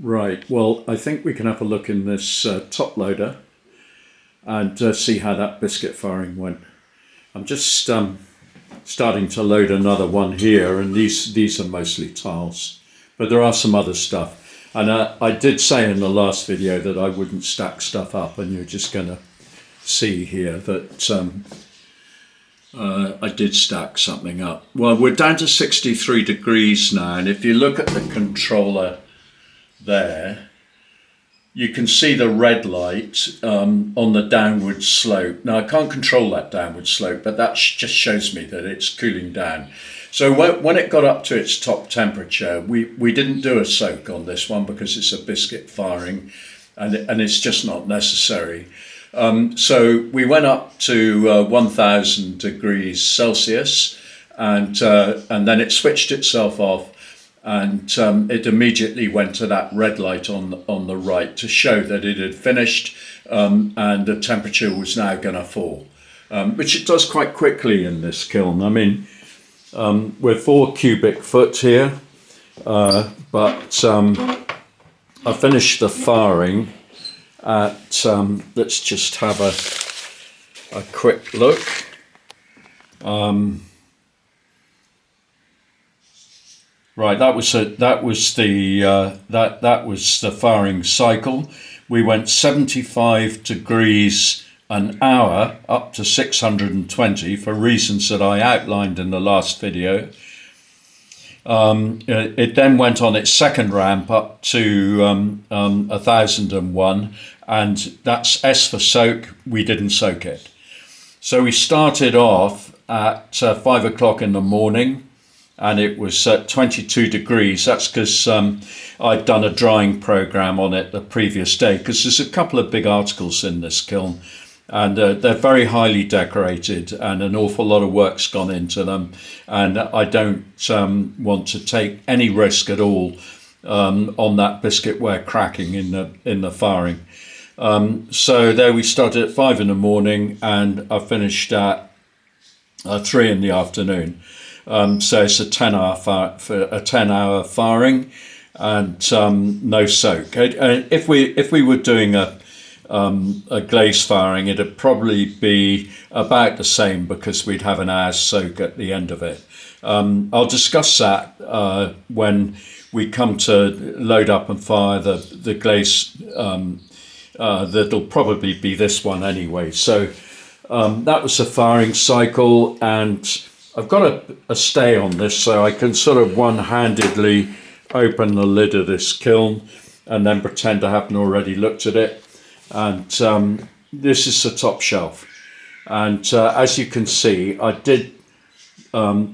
Right, well, I think we can have a look in this top loader and see how that biscuit firing went. I'm just starting to load another one here, and these are mostly tiles, but there are some other stuff. And I did say in the last video that I wouldn't stack stuff up, and you're just going to see here that I did stack something up. Well, we're down to 63 degrees now, and if you look at the controller there, you can see the red light on the downward slope. Now, I can't control that downward slope, but that just shows me that it's cooling down. So when it got up to its top temperature, we didn't do a soak on this one because it's a biscuit firing, and it's just not necessary. So we went up to 1000 degrees Celsius, and then it switched itself off. And it immediately went to that red light on the right to show that it had finished, and the temperature was now going to fall, which it does quite quickly in this kiln. I mean, we're 4 cubic foot here, but I finished the firing at, let's just have a quick look. Right, that was the firing cycle. We went 75 degrees an hour up to 620 for reasons that I outlined in the last video. It then went on its second ramp up to 1001, and that's S for soak. We didn't soak it. So we started off at 5 o'clock in the morning, and it was at 22 degrees. That's because I'd done a drying program on it the previous day, because there's a couple of big articles in this kiln, and they're very highly decorated, and an awful lot of work's gone into them, and I don't want to take any risk at all on that biscuitware cracking in the firing. So there we started at 5 in the morning, and I finished at 3 in the afternoon. So it's a 10-hour firing, and no soak. If we were doing a glaze firing, it'd probably be about the same, because we'd have an hour's soak at the end of it. I'll discuss that when we come to load up and fire the glaze. That'll probably be this one anyway. So that was the firing cycle, and I've got a stay on this, so I can sort of one-handedly open the lid of this kiln and then pretend I haven't already looked at it. And this is the top shelf. And as you can see, I did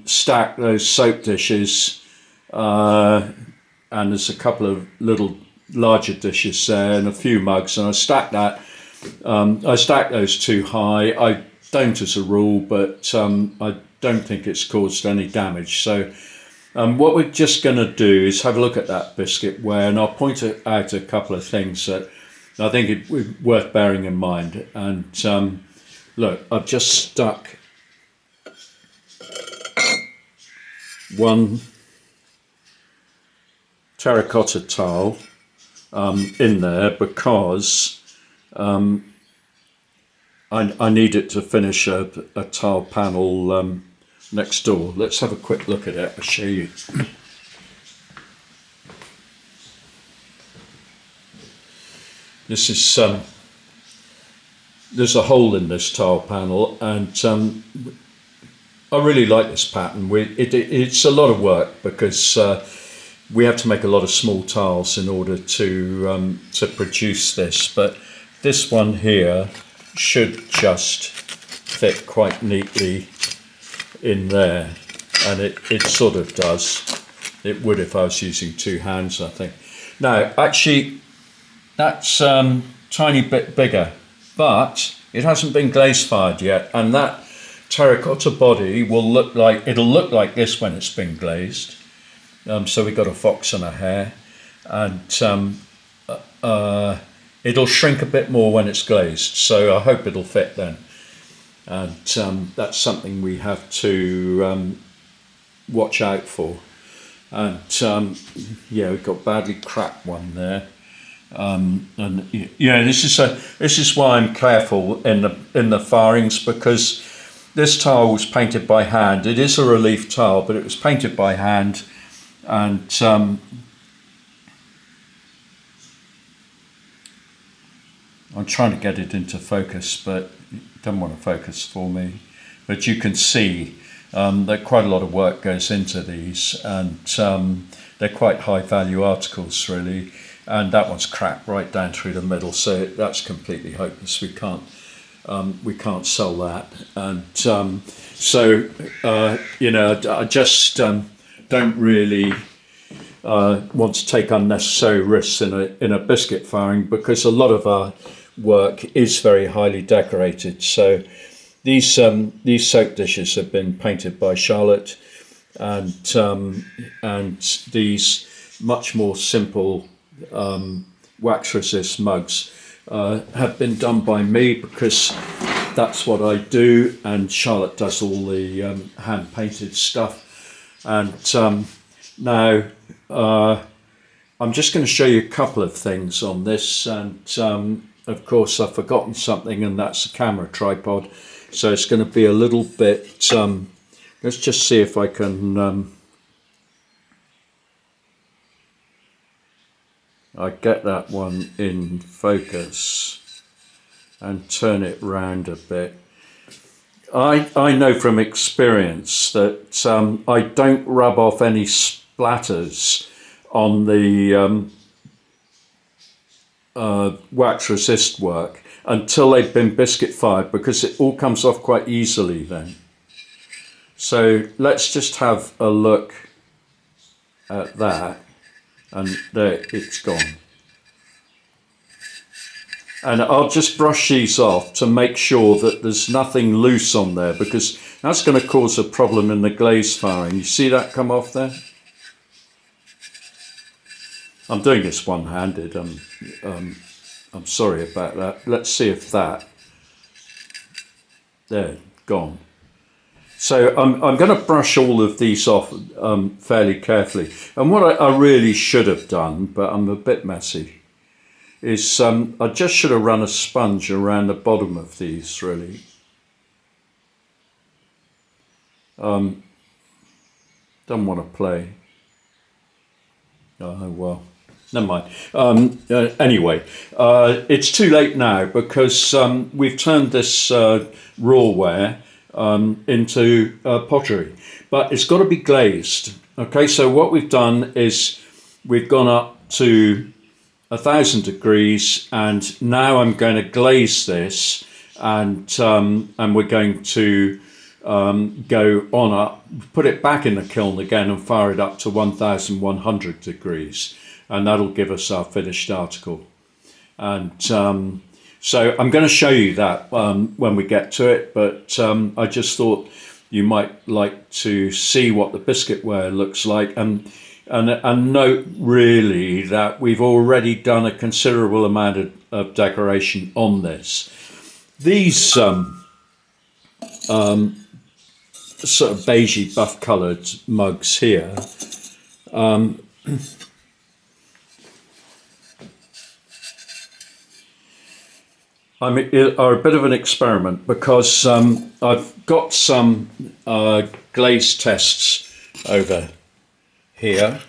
stack those soap dishes, and there's a couple of little larger dishes there and a few mugs, and I stacked that. I stacked those too high. I don't as a rule, but I don't think it's caused any damage. So what we're just going to do is have a look at that biscuitware, and I'll point out a couple of things that I think it's worth bearing in mind. And look, I've just stuck one terracotta tile in there because I need it to finish a tile panel next door. Let's have a quick look at it. I'll show you. This is there's a hole in this tile panel, and I really like this pattern. It's a lot of work because we have to make a lot of small tiles in order to produce this, but this one here should just fit quite neatly in there, and it sort of does. It would if I was using 2 hands, I think. Now, actually, that's tiny bit bigger, but it hasn't been glaze fired yet, and that terracotta body will look like this when it's been glazed. So we've got a fox and a hare, and it'll shrink a bit more when it's glazed, so I hope it'll fit then. And that's something we have to watch out for. and yeah, we've got badly cracked one there. And yeah, this is why I'm careful in the firings, because this tile was painted by hand. It is a relief tile, but it was painted by hand, and I'm trying to get it into focus, but it doesn't want to focus for me. But you can see that quite a lot of work goes into these, and they're quite high value articles, really. And that one's cracked right down through the middle, so that's completely hopeless. We can't sell that. And so you know, I just don't really want to take unnecessary risks in a biscuit firing, because a lot of our work is very highly decorated. So these soap dishes have been painted by Charlotte, and these much more simple wax resist mugs have been done by me, because that's what I do, and Charlotte does all the hand painted stuff. And now I'm just going to show you a couple of things on this, and of course I've forgotten something, and that's a camera tripod, so it's going to be a little bit let's just see if I can I get that one in focus and turn it round a bit. I know from experience that I don't rub off any splatters on the wax resist work until they've been biscuit fired, because it all comes off quite easily then. So let's just have a look at that, and there, it's gone. And I'll just brush these off to make sure that there's nothing loose on there, because that's going to cause a problem in the glaze firing. You see that come off there? I'm doing this one-handed. I'm sorry about that. Let's see if that... There, gone. So I'm going to brush all of these off fairly carefully. And what I really should have done, but I'm a bit messy, is I just should have run a sponge around the bottom of these, really. Don't want to play. Oh, well, never mind. Anyway, it's too late now, because we've turned this rawware into pottery, but it's got to be glazed. Okay, so what we've done is we've gone up to 1,000 degrees, and now I'm going to glaze this, and we're going to go on up, put it back in the kiln again, and fire it up to 1,100 degrees, and that'll give us our finished article. And so I'm going to show you that when we get to it, but I just thought you might like to see what the biscuitware looks like, and note really that we've already done a considerable amount of decoration on this. These sort of beigey buff coloured mugs here are a bit of an experiment, because I've got some glaze tests over here,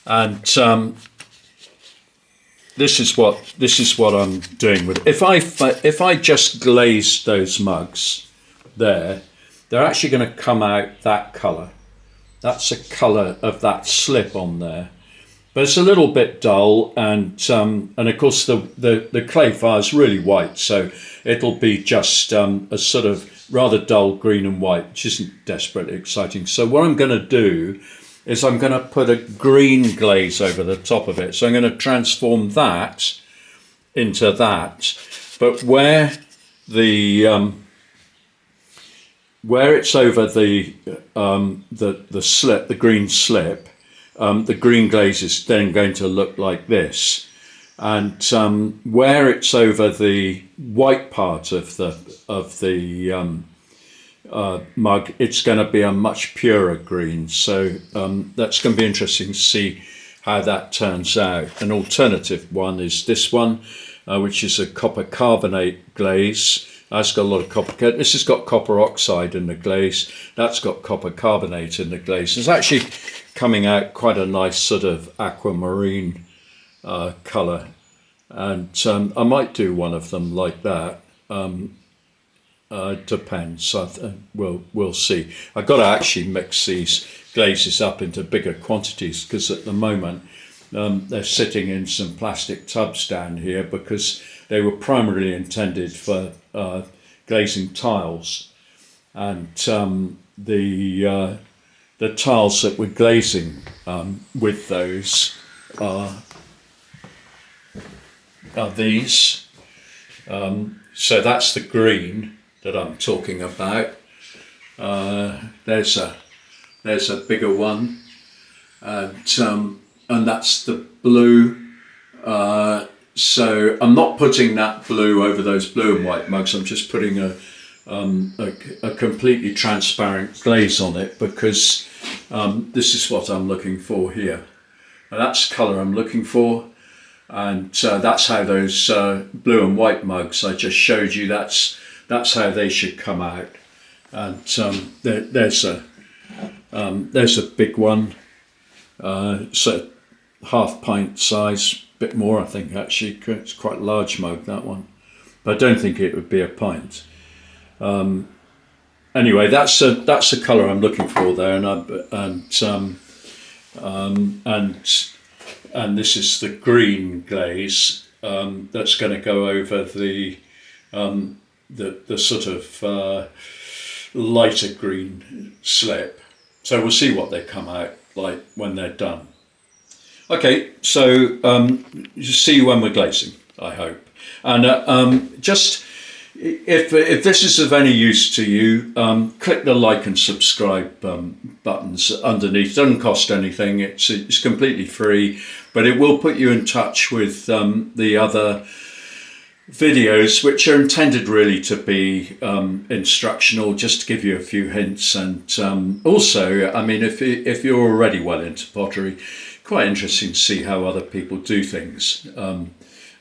and this is what I'm doing with it. If I just glaze those mugs there, they're actually going to come out that colour. That's the colour of that slip on there. But it's a little bit dull, and of course the clay fire is really white, so it'll be just a sort of rather dull green and white, which isn't desperately exciting. So what I'm going to do is I'm going to put a green glaze over the top of it. So I'm going to transform that into that. But where it's over the slip, the green slip, the green glaze is then going to look like this, and where it's over the white part of the mug, it's going to be a much purer green. So that's going to be interesting to see how that turns out. An alternative one is this one, which is a copper carbonate glaze. That's got a lot of copper. This has got copper oxide in the glaze. That's got copper carbonate in the glaze. It's actually coming out quite a nice sort of aquamarine colour. And I might do one of them like that. Depends. We'll see. I've got to actually mix these glazes up into bigger quantities because at the moment they're sitting in some plastic tubs down here because they were primarily intended for glazing tiles, and the tiles that we're glazing with those are these. So that's the green that I'm talking about. There's a bigger one, and that's the blue. So I'm not putting that blue over those blue and white mugs. I'm just putting a completely transparent glaze on it because this is what I'm looking for here. And that's the colour I'm looking for, and that's how those blue and white mugs I just showed you. That's how they should come out. And there's a big one. So half pint size, bit more I think actually. It's quite a large mug, that one, but I don't think it would be a pint. Anyway, that's the colour I'm looking for there, and this is the green glaze that's going to go over the sort of lighter green slip. So we'll see what they come out like when they're done. Okay, so you see when we're glazing, I hope. And just if this is of any use to you, click the like and subscribe buttons underneath. It doesn't cost anything. It's completely free, but it will put you in touch with the other videos, which are intended really to be instructional, just to give you a few hints. And also, I mean, if you're already well into pottery, quite interesting to see how other people do things.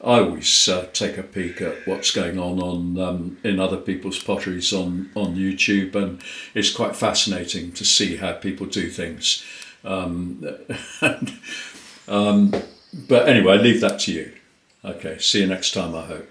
I always take a peek at what's going on in other people's potteries on YouTube, and it's quite fascinating to see how people do things. But anyway, I leave that to you. Okay, see you next time, I hope.